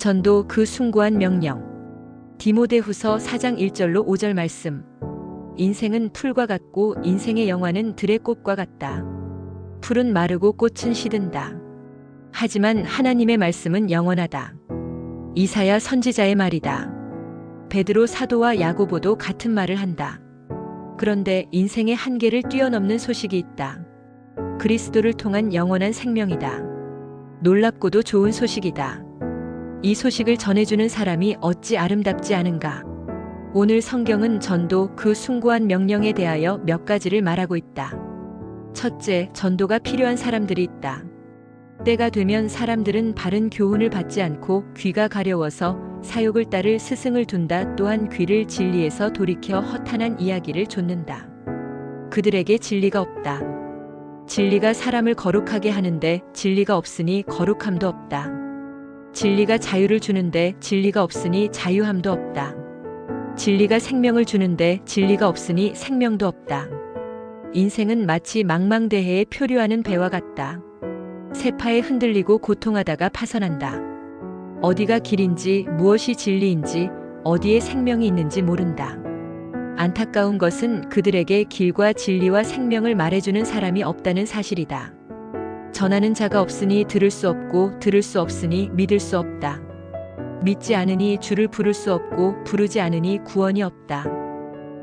전도 그 숭고한 명령. 디모데후서 4장 1절로 5절 말씀. 인생은 풀과 같고 인생의 영화는 들의 꽃과 같다. 풀은 마르고 꽃은 시든다. 하지만 하나님의 말씀은 영원하다. 이사야 선지자의 말이다. 베드로 사도와 야고보도 같은 말을 한다. 그런데 인생의 한계를 뛰어넘는 소식이 있다. 그리스도를 통한 영원한 생명이다. 놀랍고도 좋은 소식이다. 이 소식을 전해주는 사람이 어찌 아름답지 않은가. 오늘 성경은 전도 그 숭고한 명령에 대하여 몇 가지를 말하고 있다. 첫째, 전도가 필요한 사람들이 있다. 때가 되면 사람들은 바른 교훈을 받지 않고 귀가 가려워서 사욕을 따를 스승을 둔다. 또한 귀를 진리에서 돌이켜 허탄한 이야기를 좇는다. 그들에게 진리가 없다. 진리가 사람을 거룩하게 하는데 진리가 없으니 거룩함도 없다. 진리가 자유를 주는데 진리가 없으니 자유함도 없다. 진리가 생명을 주는데 진리가 없으니 생명도 없다. 인생은 마치 망망대해에 표류하는 배와 같다. 세파에 흔들리고 고통하다가 파선한다. 어디가 길인지 무엇이 진리인지 어디에 생명이 있는지 모른다. 안타까운 것은 그들에게 길과 진리와 생명을 말해주는 사람이 없다는 사실이다. 전하는 자가 없으니 들을 수 없고 들을 수 없으니 믿을 수 없다. 믿지 않으니 주를 부를 수 없고 부르지 않으니 구원이 없다.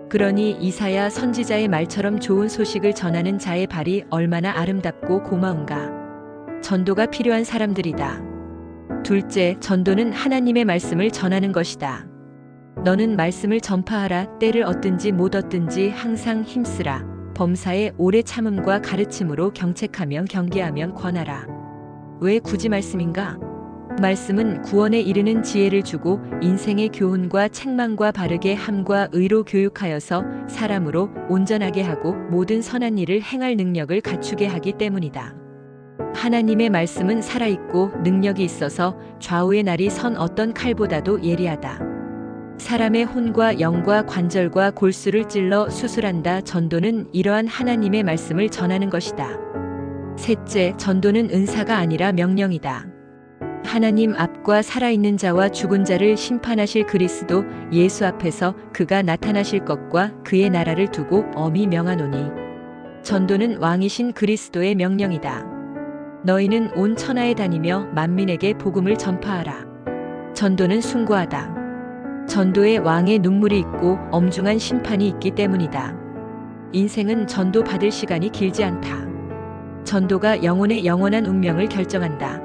그러니 이사야 선지자의 말처럼 좋은 소식을 전하는 자의 발이 얼마나 아름답고 고마운가. 전도가 필요한 사람들이다. 둘째, 전도는 하나님의 말씀을 전하는 것이다. 너는 말씀을 전파하라. 때를 얻든지 못 얻든지 항상 힘쓰라. 범사에 오래 참음과 가르침으로 경책하며 경계하며 권하라. 왜 굳이 말씀인가? 말씀은 구원에 이르는 지혜를 주고 인생의 교훈과 책망과 바르게 함과 의로 교육하여서 사람으로 온전하게 하고 모든 선한 일을 행할 능력을 갖추게 하기 때문이다. 하나님의 말씀은 살아있고 능력이 있어서 좌우의 날이 선 어떤 칼보다도 예리하다. 사람의 혼과 영과 관절과 골수를 찔러 수술한다. 전도는 이러한 하나님의 말씀을 전하는 것이다. 셋째, 전도는 은사가 아니라 명령이다. 하나님 앞과 살아있는 자와 죽은 자를 심판하실 그리스도 예수 앞에서 그가 나타나실 것과 그의 나라를 두고 엄히 명하노니. 전도는 왕이신 그리스도의 명령이다. 너희는 온 천하에 다니며 만민에게 복음을 전파하라. 전도는 숭고하다. 전도에 왕의 눈물이 있고 엄중한 심판이 있기 때문이다. 인생은 전도 받을 시간이 길지 않다. 전도가 영혼의 영원한 운명을 결정한다.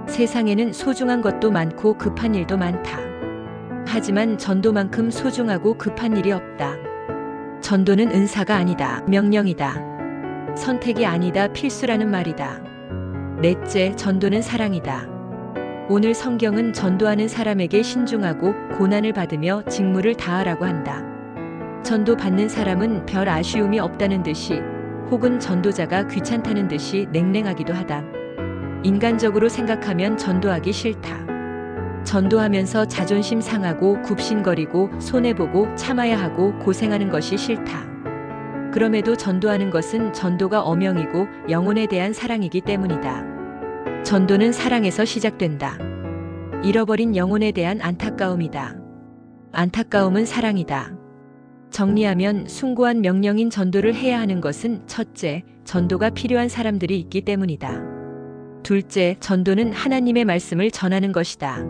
세상에는 소중한 것도 많고 급한 일도 많다. 하지만 전도만큼 소중하고 급한 일이 없다. 전도는 은사가 아니다. 명령이다. 선택이 아니다. 필수라는 말이다. 넷째, 전도는 사랑이다. 오늘 성경은 전도하는 사람에게 신중하고 고난을 받으며 직무를 다하라고 한다. 전도 받는 사람은 별 아쉬움이 없다는 듯이 혹은 전도자가 귀찮다는 듯이 냉랭하기도 하다. 인간적으로 생각하면 전도하기 싫다. 전도하면서 자존심 상하고 굽신거리고 손해보고 참아야 하고 고생하는 것이 싫다. 그럼에도 전도하는 것은 전도가 엄형이고 영혼에 대한 사랑이기 때문이다. 전도는 사랑에서 시작된다. 잃어버린 영혼에 대한 안타까움이다. 안타까움은 사랑이다. 정리하면 숭고한 명령인 전도를 해야 하는 것은 첫째, 전도가 필요한 사람들이 있기 때문이다. 둘째, 전도는 하나님의 말씀을 전하는 것이다.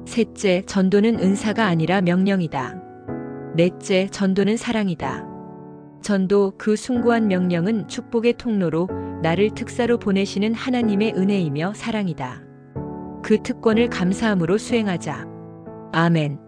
셋째, 전도는 은사가 아니라 명령이다. 넷째, 전도는 사랑이다. 전도 그 숭고한 명령은 축복의 통로로 나를 특사로 보내시는 하나님의 은혜이며 사랑이다. 그 특권을 감사함으로 수행하자. 아멘.